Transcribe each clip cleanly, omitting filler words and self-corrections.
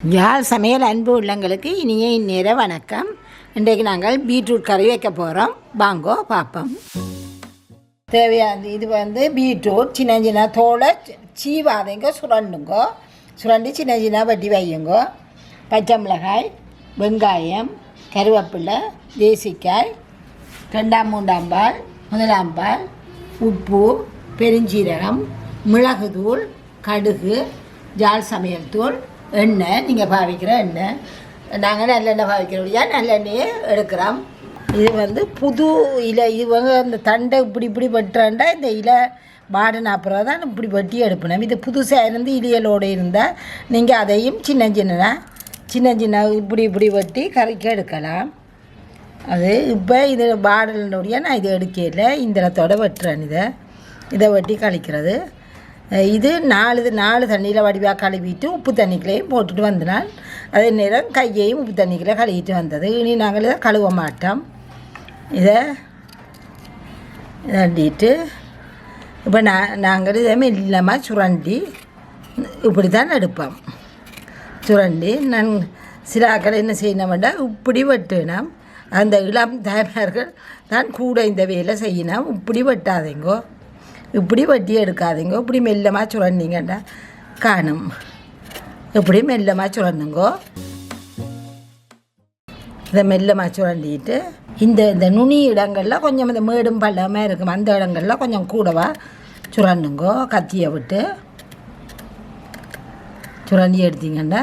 யாழ் சமையல் அன்பு உள்ளங்களுக்கு இனிய இந்நேர வணக்கம். இன்றைக்கு நாங்கள் பீட்ரூட் கறி வைக்க போகிறோம். வாங்கோ பார்ப்போம். தேவையான இது பீட்ரூட் சின்ன சின்ன தோலை சீவாதைங்கோ, சுரண்டுங்கோ. சுரண்டி சின்ன சின்ன வட்டி வையுங்கோ. பச்சை மிளகாய், வெங்காயம், கருவேப்பிலை, தேசிக்காய், 2ஆம் 3ஆம் பால், 1ஆம் பால், உப்பு, பெருஞ்சீரகம், மிளகுத்தூள், கடுகு, யாழ் சமையல் தூள், எண்ணெய். நீங்கள் பாவிக்கிற எண்ணெய், நாங்கள் நல்லெண்ணெய் பாவிக்கிறோம்யா, நல்லெண்ணெயே எடுக்கிறோம். இது புது இலை. இவங்க அந்த தண்டை இப்படி வெட்டுறாண்டா இந்த இலை வாடின அப்புறம் தான் இப்படி வெட்டி எடுப்பணும். இது புதுசாக இருந்து இலையலோடு இருந்தால் நீங்கள் அதையும் சின்ன சின்ன இப்படி வெட்டி கறிக்க எடுக்கலாம். அது இப்போ இது வாடலினுடைய நான் இதை எடுக்கல, இந்தளத்தோடு வெட்டுறேன். இதை வெட்டி கழிக்கிறது. இது நாலு தண்ணியில் வடிவாக கழுவிட்டு உப்பு தண்ணிக்குள்ளேயும் போட்டுட்டு வந்தனால் அதே நேரம் கையையும் உப்பு தண்ணிக்குள்ளே கழுவிட்டு வந்தது. இனி நாங்கள் இதை கழுவ மாட்டோம். இதை தண்டிட்டு இப்போ நாங்கள் இதை மெல்லமாக சுரண்டி இப்படி தான் எடுப்போம். சுரண்டி நான் சில ஆக்களை என்ன செய்யணும் வேண்டாம், இப்படி வெட்டினோம். அந்த இளம் தாய்மார்கள் தான் கூட இந்த வேலை செய்யணும். இப்படி வெட்டாதீங்கோ, இப்படி வட்டி எடுக்காதீங்க. இப்படி மெல்லமாக சுரண்டிங்கண்டா காணும். இப்படி மெல்லமாக சுரண்டுங்கோ. இதை மெல்லமாக சுரண்டிட்டு இந்த நுனி இடங்களில் கொஞ்சம் இந்த மேடும் பள்ளமாக இருக்கும், அந்த இடங்களில் கொஞ்சம் கூடவா சுரண்டுங்கோ. கத்தியை விட்டு சுரண்டி எடுத்தீங்கன்னா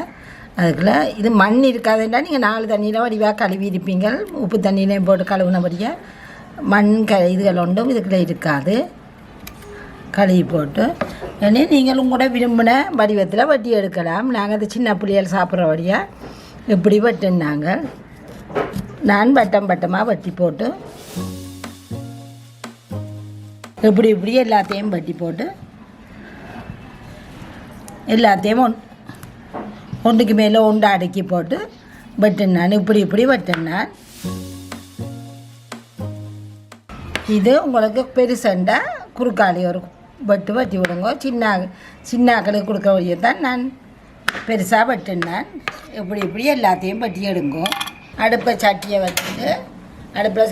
அதுக்குள்ளே இது மண் இருக்காதுன்றா நீங்கள் 4 தண்ணியில் வடிவாக கழுவி இருப்பீங்க. உப்பு தண்ணியிலையும் போட்டு கழுவுனபடியாக மண் இதுகள் ஒன்றும் இதுக்குள்ளே இருக்காது. கழுவி போட்டு ஏன்னா நீங்களும் கூட விரும்பின வடிவத்தில் வட்டி எடுக்கலாம். நாங்கள் அது சின்ன பிள்ளைகள் சாப்பிட்ற வழியாக இப்படி வெட்டுனாங்க. நான் வட்டமாக வட்டி போட்டு இப்படி எல்லாத்தையும் வட்டி போட்டு எல்லாத்தையும் ஒன்றுக்கு மேலே ஒன்று அடுக்கி போட்டு வெட்டினான். இப்படி வெட்டினான். இது உங்களுக்கு பெருசண்டா குறுக்காளி ஒரு வட்டி விடுங்க. சின்னாக்களுக்கு கொடுக்க வழியை தான் நான் பெருசாக வெட்டினேன். இப்படி எல்லாத்தையும் வட்டி எடுங்கோ. அடுப்பில்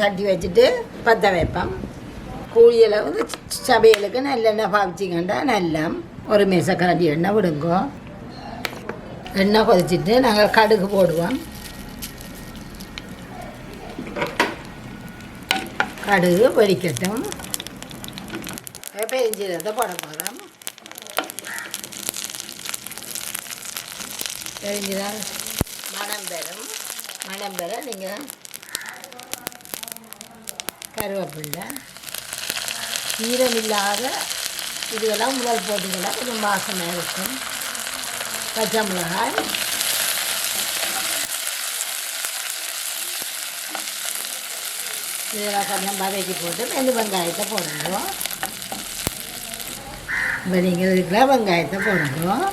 சட்டி வச்சுட்டு பற்ற வைப்போம். கூலியில் சமையலுக்கு நல்லெண்ணெய் பாவிச்சிங்கண்டா நல்லா ஒரு மேசக்கரண்டி எண்ணெய் விடுங்கோ. எண்ணெய் கொதிச்சுட்டு நாங்கள் கடுகு போடுவோம். கடுகு வெடிக்கட்டும். பெருஞ்சீரகத்தை போட போகிறோம். பெருஞ்சீரகம் மணம் பெற நீங்கள் கருவேப்பில்லை, ஈரம் இல்லாத இதுவெல்லாம் முதல் போட்டுக்கலாம், கொஞ்சம் வாசமாக இருக்கும். பச்சை மிளகாய், இதெல்லாம் கொஞ்சம் வதக்கி போட்டு வெங்காயத்தை போடுவோம். இப்போ நீங்கள் இதுக்கெல்லாம் வெங்காயத்தை போடுவோம்.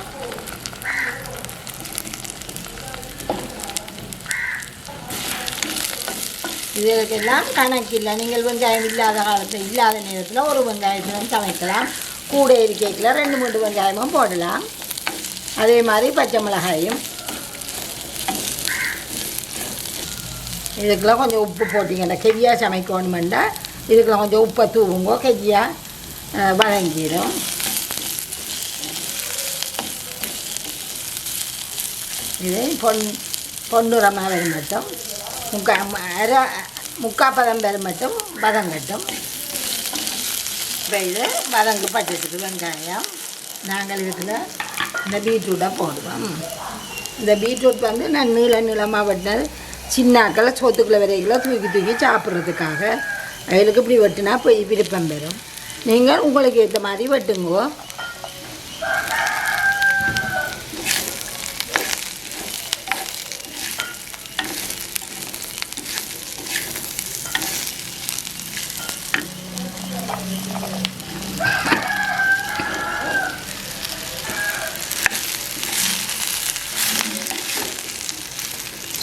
இதுக்கெல்லாம் கணக்கில்லை. நீங்கள் வெங்காயம் இல்லாத காலத்தில் இல்லாத நேரத்தில் ஒரு வெங்காயத்திலும் சமைக்கலாம். கூட இருக்கையில் 2-3 வெங்காயமும் போடலாம். அதே மாதிரி பச்சை மிளகாயும். இதுக்கெல்லாம் கொஞ்சம் உப்பு போட்டிங்கன்னா கெதியாக சமைக்கணுமெண்டா இதுக்கெல்லாம் கொஞ்சம் உப்பை தூவுங்கோ. கெதியாக வதங்கிடும். இது பொன்னுரமாக வரும் மட்டும் முக்கால் பதம் வரும் மட்டும் வதங்கட்டும். இப்போ இது வதங்கு பட்டத்துக்கு வெங்காயம் நாங்கள் இதில் இந்த பீட்ரூட்டை போடுவோம். இந்த பீட்ரூட் நான் நீளமாக வெட்டினது சின்னாக்களை சோத்துக்குள்ளே வரைகளை தூக்கி சாப்பிட்றதுக்காக அவளுக்கு இப்படி வெட்டினா போய் விருப்பம் பெறும். நீங்கள் உங்களுக்கு ஏற்ற மாதிரி வெட்டுங்கோ.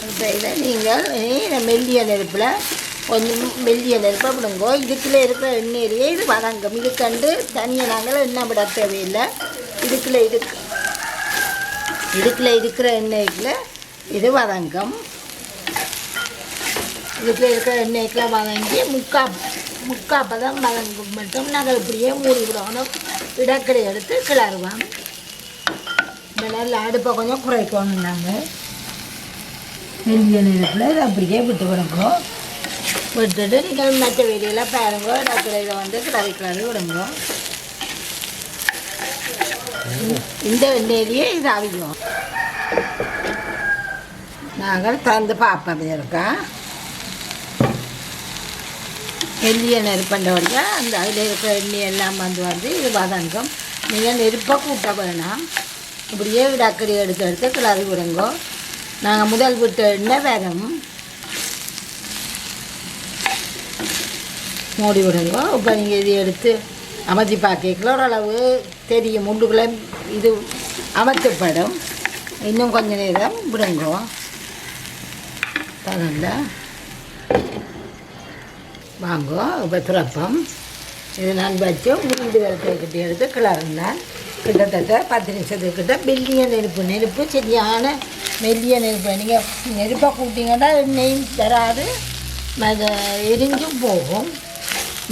இப்போ இதை நீங்கள் மெல்லிய நெருப்பை விடுங்கோ. இதுக்குள்ளே இருக்கிற எண்ணெயிலேயே இது வதங்கும். இதுக்கண்டு தனியாக நாங்கள் எண்ணெய் விட தேவையில்லை. இதுக்குள்ளே இதுக்குள்ள இருக்கிற எண்ணெய்க்குள்ள இது வதங்கும். இதுக்குள்ள இருக்கிற எண்ணெய்க்குள்ள வதங்கி முக்காப்பதான் வதங்கும் மட்டும் நாங்கள் இப்படியே மூடி விடணும். இடக்கடை எடுத்து கிளறுவோம். நல்லா அடுப்பை கொஞ்சம் குறைக்கணும். நாங்கள் மெல்லிய நெருப்பில் இதை அப்படியே விட்டு விடுங்க. விட்டுட்டு நீங்கள் மற்ற வெளியில் பாருங்க. இடக்கடையில் வந்து கிளறி விடுங்க. இந்த எண்ணெயிலேயே இது அவிக்கும். நாங்கள் திறந்து பார்ப்போம். இருக்கா மெல்லிய நெருப்பண்டோடைய அந்த அதில் இருக்கிற எண்ணெய் எல்லாம் வந்து இது வதங்கும். நீங்கள் நெருப்பை கூட்ட வேணாம். இப்படியே இடக்கடி எடுத்து கிளறி விடுங்க. நாங்கள் முதல் விட்ட எண்ணெய் வரும். மூடி விடுங்க. இப்போ நீங்கள் இது எடுத்து அமர்த்தி பார்க்கல ஓரளவு தெரியும். முண்டுக்குள்ளே இது அமர்த்தப்படும். இன்னும் கொஞ்சம் நேரம் விடுங்க. தகுந்த வாங்க. இப்போ துறப்பம் இது நான் வச்சு மூண்டு விளக்கி எடுத்து கிளறினேன். கிட்டத்தட்ட 10 நிமிஷத்துக்கிட்ட மெல்லிய நெருப்பு சரியான மெல்லிய நெருப்பு. நீங்கள் நெருப்பை கூட்டிங்கன்னா எண்ணெயும் தராது, அதை எரிஞ்சும் போகும்.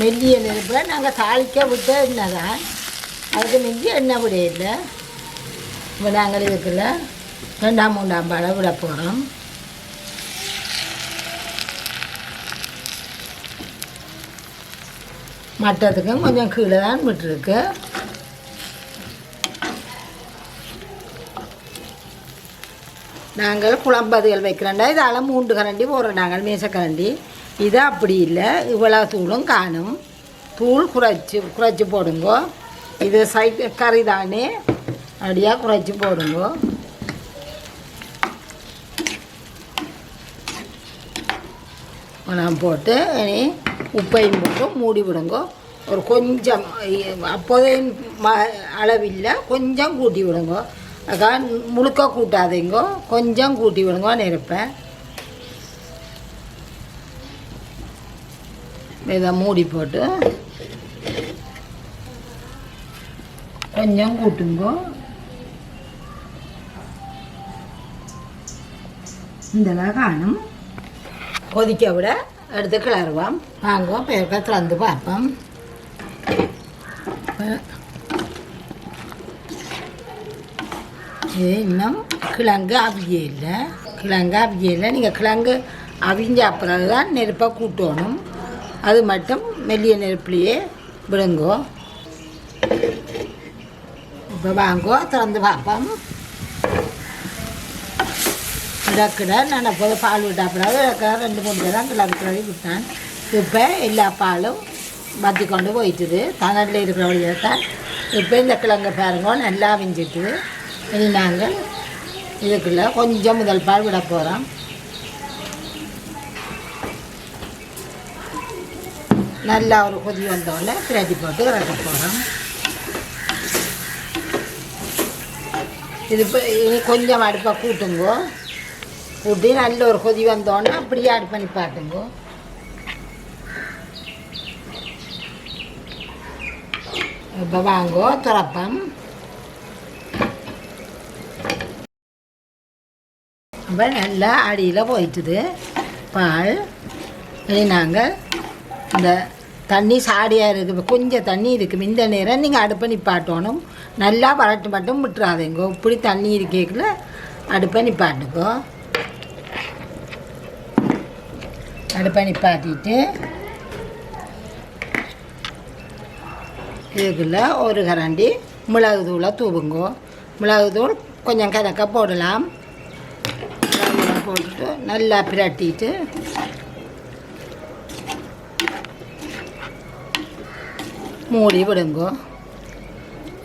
மெல்லிய நெருப்பில் நாங்கள் தாளிக்க விட்ட எண்ணெய் தான். அதுக்கு மிஞ்சி எண்ணெய் விட இல்லை. இப்போ நாங்கள் இதுக்குள்ள 2ஆம் 3ஆம் பாலை விட போகிறோம். மட்டத்துக்கும் கொஞ்சம் கீழே தான் விட்டுருக்கு. நாங்கள் குழம்பதுகள் வைக்கிறோண்டா இதால் 3 கரண்டி போடுறோம். நாங்கள் மேசக்கரண்டி. இது அப்படி இல்லை. இவ்வளோ தூளும் காணும். தூள் குறைச்சி போடுங்க. இது கறி தானே அப்படியாக குறைச்சி போடுங்க. நான் போட்டு இனி உப்பையும் போட்டு மூடி விடுங்க. ஒரு கொஞ்சம் அப்போதையும் அளவில்லை, கொஞ்சம் கூட்டி விடுங்க. அதுக்காக முழுக்க கூட்டாதீங்க, கொஞ்சம் கூட்டி விடுங்க நெருப்பேன். இதை மூடி போட்டு கொஞ்சம் கூட்டுங்க. இதெல்லாம் காணும். கொதிக்க விட எடுத்து கிளறுவோம். வாங்க பேருக்க திறந்து பார்ப்போம். இது இன்னும் கிழங்கு அவியலை. நீங்கள் கிழங்கு அவிஞ்ச அப்புறம் தான் நெருப்பை கூட்டணும். அது மட்டும் மெல்லிய நெருப்புலையே விடுங்கோ. இப்போ வாங்கோ திறந்து பார்ப்போம். கிடக்கிட நான் அப்போது பால் விட்டாப்படாது. கிடக்கிற 2-3 தான் கிளறி விட்டேன். இப்போ எல்லா பாலும் மத்தி கொண்டு போயிட்டுது. தணலில் இருக்கிற வழியாக தான். இப்போ இந்த கிழங்கு பாருங்க நல்லா அவிஞ்சிட்டு. இனி நாங்கள் இதுக்குள்ளே கொஞ்சம் முதல் பால் விட போகிறோம். நல்லா ஒரு கொதி வந்தோடனே பிரட்டி போட்டு இறக்க போகிறோம். இது இப்போ இனி கொஞ்சம் அடுப்பை கூட்டுங்கோ. கூட்டி நல்ல ஒரு கொதி வந்தோடனே அப்படியே அடுப்பை நிப்பாட்டுங்கோ. இப்போ வாங்கோ துறப்பம். அப்போ நல்லா அடியில் போயிட்டுது பால். இனி நாங்கள் இந்த தண்ணி சாடியாக இருக்குது. கொஞ்சம் தண்ணி இருக்குது. இந்த நேரம் நீங்கள் அடுப்பை நிப்பாட்டணும். நல்லா வறட்டு மட்டும் விட்டுறாதீங்கோ. இப்படி தண்ணி இருக்கேக்குள்ள அடுப்பை நிப்பாட்டுக்கோ. அடுப்பை நிப்பாட்டிட்டு இதுக்குள்ள ஒரு கரண்டி மிளகு தூளை தூவுங்கோ. மிளகு தூள் கொஞ்சம் கணக்க போடலாம். போட்டுட்டு நல்லா பிரட்டிட்டு மூடி விடுங்கோ.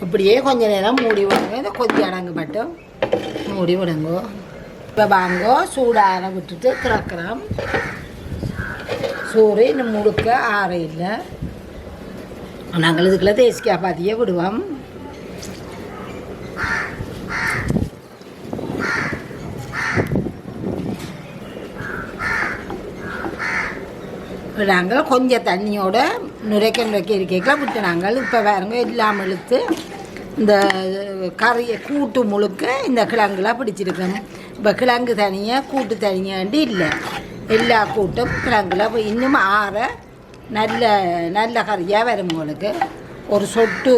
இப்படியே கொஞ்சம் நேரம் மூடி விடுங்க. இந்த கொதி அடங்கு மட்டும் மூடி விடுங்கோ. இப்போ வாங்கோ சூடார விட்டுட்டு திறக்கிறோம். சூறு இன்னும் முழுக்க ஆற இல்லை. நாங்கள் இதுக்குள்ள தேசிக்காய் பாதியே விடுவோம். நாங்கள் கொஞ்சம் தண்ணியோட நுரைக்க இருக்கேக்கெல்லாம் விட்டு நாங்கள் இப்போ வேறுங்க எல்லாம் இழுத்து இந்த கறியை கூட்டு முழுக்க இந்த கிழங்குலாம் பிடிச்சிருக்கோம். இப்போ கிழங்கு தனியாக கூட்டு தனியாண்டு இல்லை, எல்லா கூட்டும் கிழங்குல இன்னும் ஆற நல்ல நல்ல கறியாக வரும். உங்களுக்கு ஒரு சொட்டு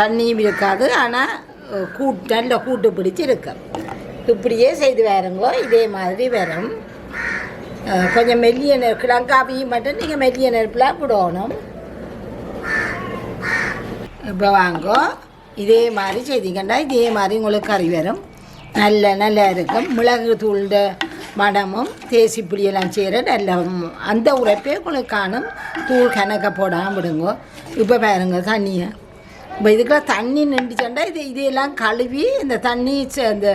தண்ணியும் இருக்காது, ஆனால் நல்ல கூட்டு பிடிச்சி இருக்கும். இப்படியே செய்து வேறுங்கோ, இதே மாதிரி வரும். கொஞ்சம் மெல்லிய கிழங்காவையும் மட்டும் நீங்கள் மெல்லிய நெருப்பில் விடணும். இப்போ வாங்கோ, இதே மாதிரி செய்திங்கண்டா இதே மாதிரி உங்களுக்கு கறி வரும். நல்லா இருக்கும். மிளகு தூள்ட மடமும் தேசி புளியெல்லாம் செய்கிற நல்ல அந்த உரைப்பே உங்களுக்கு காணும். தூள் கணக்க போடாமல் விடுங்கோ. இப்போ பாருங்க தண்ணியை, இப்போ இதுக்கெல்லாம் தண்ணி நின்றுச்சண்டா இதையெல்லாம் கழுவி இந்த தண்ணி அந்த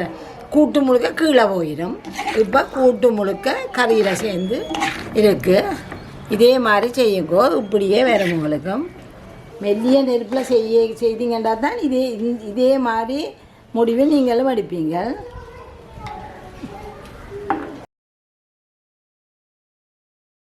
கூட்டு முழுக்க கீழே போயிடும். இப்போ கூட்டு முழுக்க கறியில் சேர்ந்து இருக்குது. இதே மாதிரி செய்யுங்கோ. இப்படியே வரும். உங்களுக்கும் மெல்லிய நெருப்பில் செய்திங்கண்டா தான் இதே மாதிரி முடிவில் நீங்களும் எடுப்பீங்க.